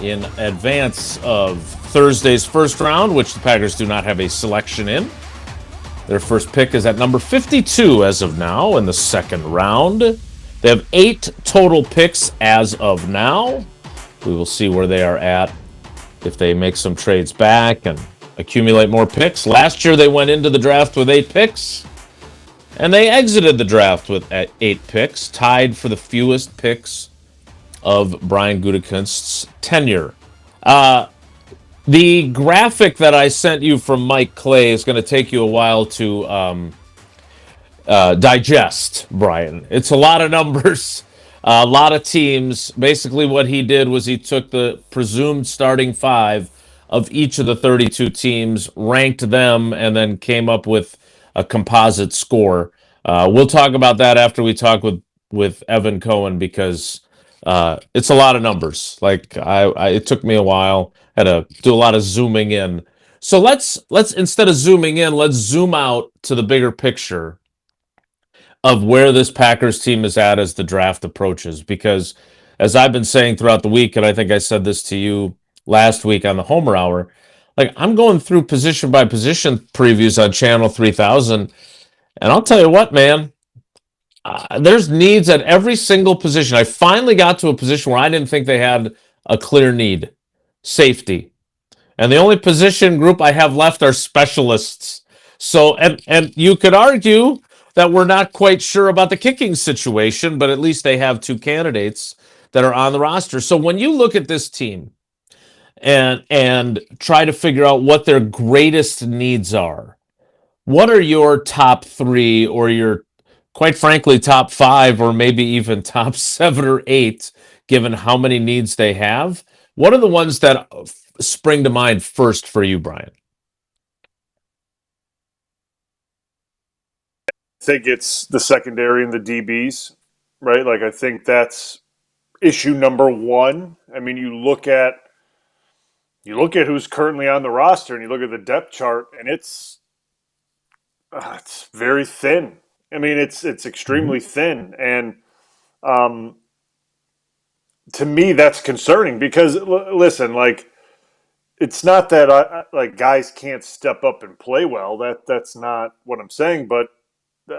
in advance of Thursday's first round, which the Packers do not have a selection in. Their first pick is at number 52 as of now in the second round. They have 8 total picks as of now. We will see where they are at if they make some trades back and accumulate more picks. Last year they went into the draft with 8 picks, and they exited the draft with 8 picks, tied for the fewest picks of Brian Gutekunst's tenure. The graphic that I sent you from Mike Clay is going to take you a while to digest, Brian. It's a lot of numbers, a lot of teams. Basically, what he did was he took the presumed starting 5 of each of the 32 teams, ranked them, and then came up with a composite score. We'll talk about that after we talk with Evan Cohen, because it's a lot of numbers. Like it took me a while. Had to do a lot of zooming in. So let's instead of zooming in, let's zoom out to the bigger picture of where this Packers team is at as the draft approaches. Because as I've been saying throughout the week, and I think I said this to you last week on the Homer Hour, like I'm going through position by position previews on Channel 3000, and I'll tell you what, man. There's needs at every single position. I finally got to a position where I didn't think they had a clear need. Safety. And the only position group I have left are specialists. So, and you could argue that we're not quite sure about the kicking situation, but at least they have 2 candidates that are on the roster. So when you look at this team and try to figure out what their greatest needs are, what are your top 3 or your, quite frankly, top 5 or maybe even top 7 or 8, given how many needs they have? What are the ones that spring to mind first for you, Brian? I think it's the secondary and the DBs, right? Like I think that's issue number 1. I mean, you look at who's currently on the roster and you look at the depth chart, and it's very thin. I mean, it's extremely thin, and to me, that's concerning because listen, like it's not that like guys can't step up and play well. That's not what I'm saying, but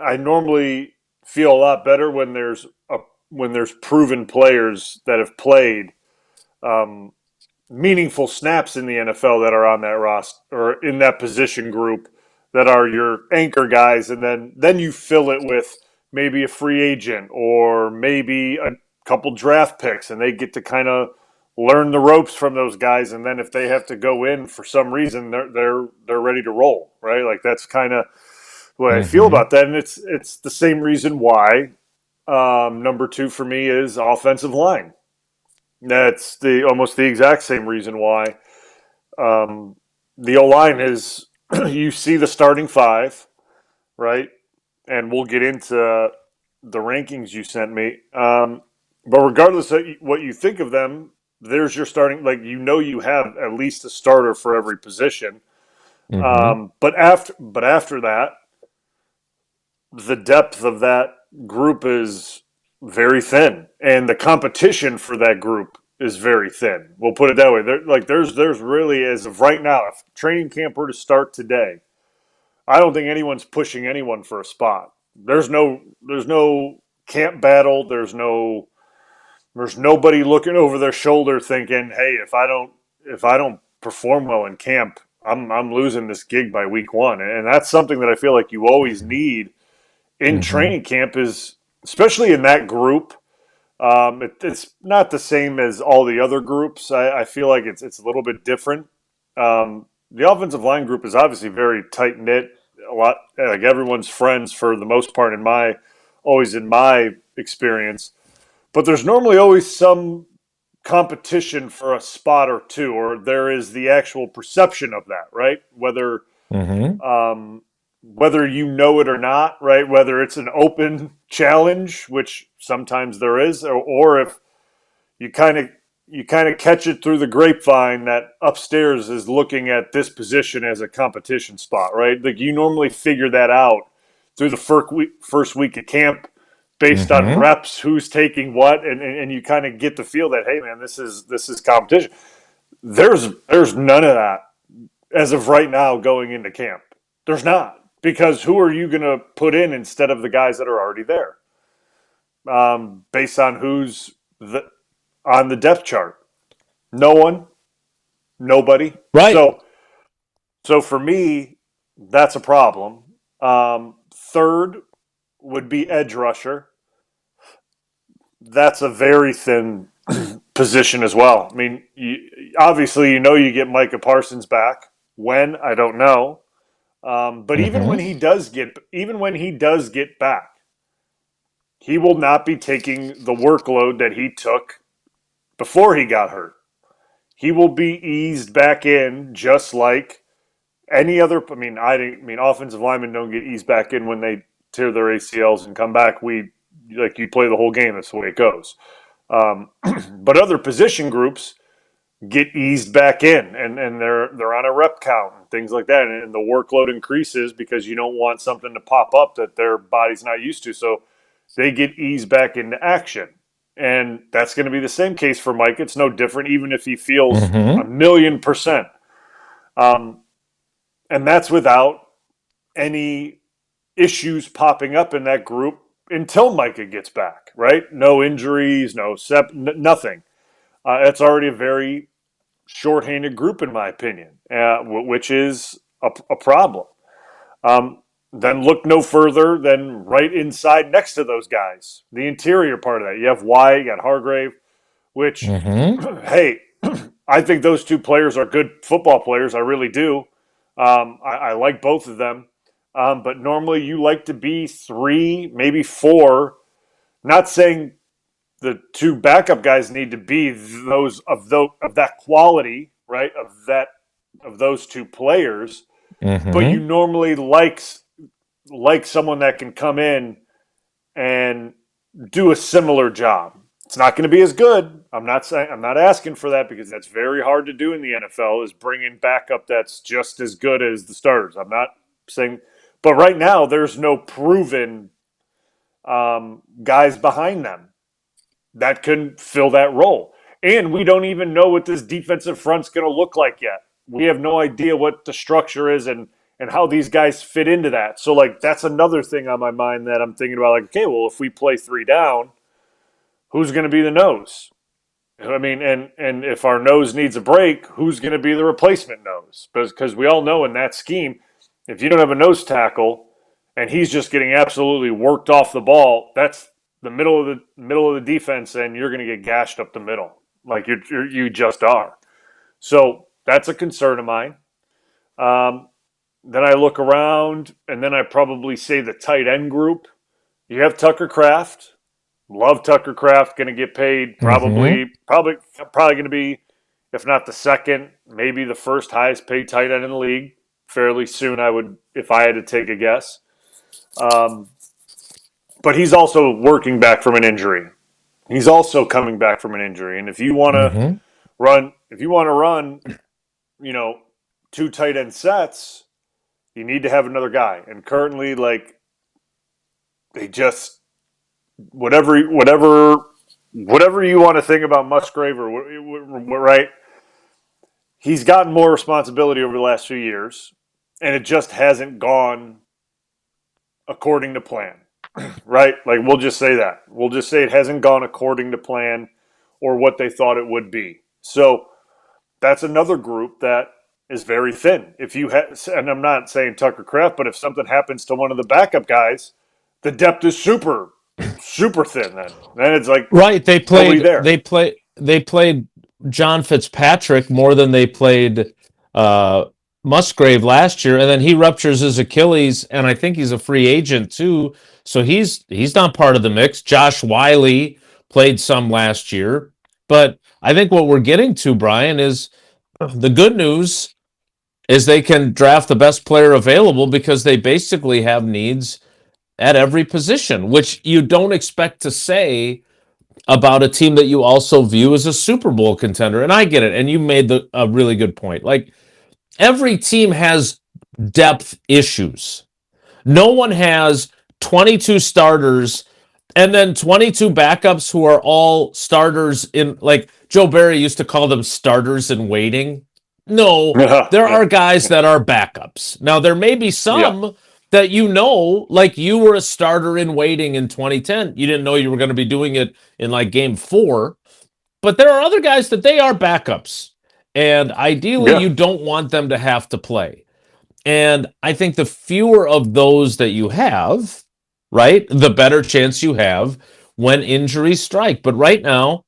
I normally feel a lot better when there's proven players that have played meaningful snaps in the NFL that are on that roster or in that position group that are your anchor guys, and then you fill it with maybe a free agent or maybe a couple draft picks, and they get to kind of learn the ropes from those guys, and then if they have to go in for some reason, they're ready to roll, right? Like that's kind of the way I feel about that, and it's the same reason why number 2 for me is offensive line. That's almost the exact same reason why the O-line is. You see the starting 5, right? And we'll get into the rankings you sent me. But regardless of what you think of them, there's your starting. Like you have at least a starter for every position. But after that, the depth of that group is very thin, and the competition for that group is very thin. We'll put it that way. There's really, as of right now, if training camp were to start today, I don't think anyone's pushing anyone for a spot. There's no camp battle. There's nobody looking over their shoulder thinking, "Hey, if I don't perform well in camp, I'm losing this gig by week 1." And that's something that I feel like you always need in training camp, is especially in that group. It's not the same as all the other groups. I feel like it's a little bit different. The offensive line group is obviously very tight knit. A lot like everyone's friends for the most part in my experience. But there's normally always some competition for a spot or 2, or there is the actual perception of that, right? Whether you know it or not, right? Whether it's an open challenge, which sometimes there is, or if you kind of catch it through the grapevine that upstairs is looking at this position as a competition spot, right? Like you normally figure that out through the first week of camp based on Mm-hmm. reps, who's taking what, and you kind of get the feel that, hey man, this is competition. There's none of that as of right now going into camp. There's not, because who are you going to put in instead of the guys that are already there? Based on who's on the depth chart, no one, nobody. Right. So for me, that's a problem. Third would be edge rusher. That's a very thin position as well. I mean, obviously, you get Micah Parsons back. When, I don't know. But even when Mm-hmm. he does get back, he will not be taking the workload that he took before he got hurt. He will be eased back in just like any other. I mean, offensive linemen don't get eased back in when they tear their ACLs and come back. You play the whole game. That's the way it goes. But other position groups get eased back in, and they're on a rep count and things like that, and the workload increases because you don't want something to pop up that their body's not used to. So they get eased back into action. And that's going to be the same case for Mike. It's no different, even if he feels Mm-hmm. 1,000,000%. And that's without any issues popping up in that group until Micah gets back, right? No injuries, nothing. It's already a very shorthanded group, in my opinion, which is a problem. Then look no further than right inside next to those guys, the interior part of that. You have Wyatt, you got Hargrave, which, Mm-hmm. hey, I think those two players are good football players. I really do. I like both of them. But normally you like to be three, maybe four. Not saying the two backup guys need to be of that quality, right? Of those two players, but you Mm-hmm. normally like someone that can come in and do a similar job. It's not going to be as good. I'm not asking for that, because that's very hard to do in the NFL, is bring in backup that's just as good as the starters. I'm not saying, but right now there's no proven guys behind them that can fill that role. And we don't even know what this defensive front's going to look like yet. We have no idea what the structure is and how these guys fit into that. So, like, that's another thing on my mind that I'm thinking about. Like, okay, well, if we play three down, who's going to be the nose? I mean, and if our nose needs a break, who's going to be the replacement nose? Because we all know in that scheme, if you don't have a nose tackle and he's just getting absolutely worked off the ball, that's the middle of the defense, and you're going to get gashed up the middle, like you just are. So that's a concern of mine. Um, then I look around, and then I probably say the tight end group. You have Tucker Kraft. Love Tucker Kraft. Going to get paid Mm-hmm. probably going to be, if not the second, maybe the first highest paid tight end in the league fairly soon. I would, if I had to take a guess. Um, but he's also working back from an injury. He's also coming back from an injury, and Mm-hmm. if you want to run, you know, two tight end sets, you need to have another guy. And currently, like, they just whatever you want to think about Musgrave, or right, he's gotten more responsibility over the last few years, and it just hasn't gone according to plan. Right? Like, we'll just say that. We'll just say it hasn't gone according to plan or what they thought it would be. So that's another group that is very thin. If you and I'm not saying Tucker Kraft, but if something happens to one of the backup guys, the depth is super thin. Then it's like Right. nobody there. They played John Fitzpatrick more than they played uh, Musgrave last year, and then he ruptures his Achilles, and I think he's a free agent too. So he's not part of the mix. Josh Wiley played some last year, but I think what we're getting to, Brian, is the good news is they can draft the best player available because they basically have needs at every position, which you don't expect to say about a team that you also view as a Super Bowl contender. And I get it. And you made a really good point. Like, every team has depth issues. No one has 22 starters And then 22 backups who are all starters in, like Joe Barry used to call them starters in waiting. No, there Yeah. are guys that are backups. Now, there may be Yeah. some that like you were a starter in waiting in 2010. You didn't know you were going to be doing it in like game 4. But there are other guys that they are backups. And ideally, Yeah. you don't want them to have to play. And I think the fewer of those that you have, right, the better chance you have when injuries strike. But right now,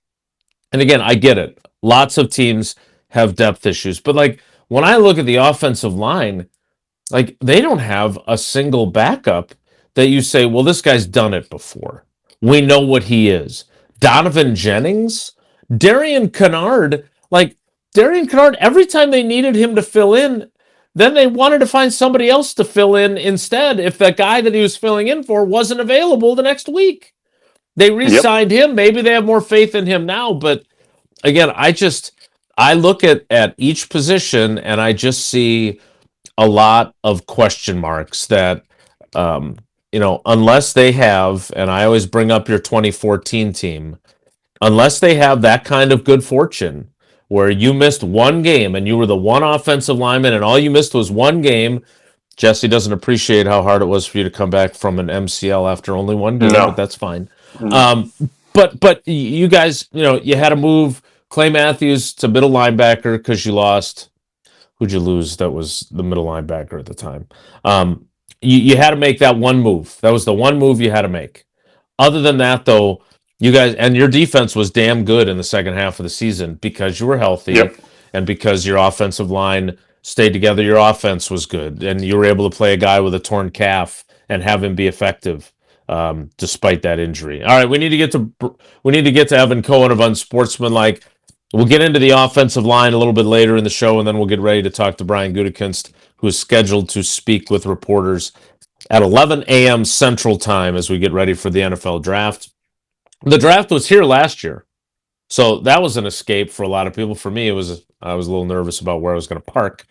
and again, I get it. Lots of teams have depth issues. But like when I look at the offensive line, like they don't have a single backup that you say, well, this guy's done it before. We know what he is. Donovan Jennings, Darian Kennard, like Darian Kennard, every time they needed him to fill in, then they wanted to find somebody else to fill in instead if the guy that he was filling in for wasn't available the next week. They Yep. re-signed him. Maybe they have more faith in him now, but again, I look at each position and I just see a lot of question marks that unless they have, and I always bring up your 2014 team, unless they have that kind of good fortune where you missed one game and you were the one offensive lineman and all you missed was one game. Jesse doesn't appreciate how hard it was for you to come back from an MCL after only one game, but No. that's fine. Um, but you guys, you had to move Clay Matthews to middle linebacker because you lost. Who'd you lose? That was the middle linebacker at the time. You had to make that one move. That was the one move you had to make. Other than that, though, you guys and your defense was damn good in the second half of the season because you were healthy Yep. and because your offensive line stayed together. Your offense was good, and you were able to play a guy with a torn calf and have him be effective despite that injury. All right, we need to get to Evan Cohen of Unsportsmanlike. We'll get into the offensive line a little bit later in the show, and then we'll get ready to talk to Brian Gutekunst, who is scheduled to speak with reporters at 11 a.m. Central Time as we get ready for the NFL draft. The draft was here last year, so that was an escape for a lot of people. For me, I was a little nervous about where I was going to park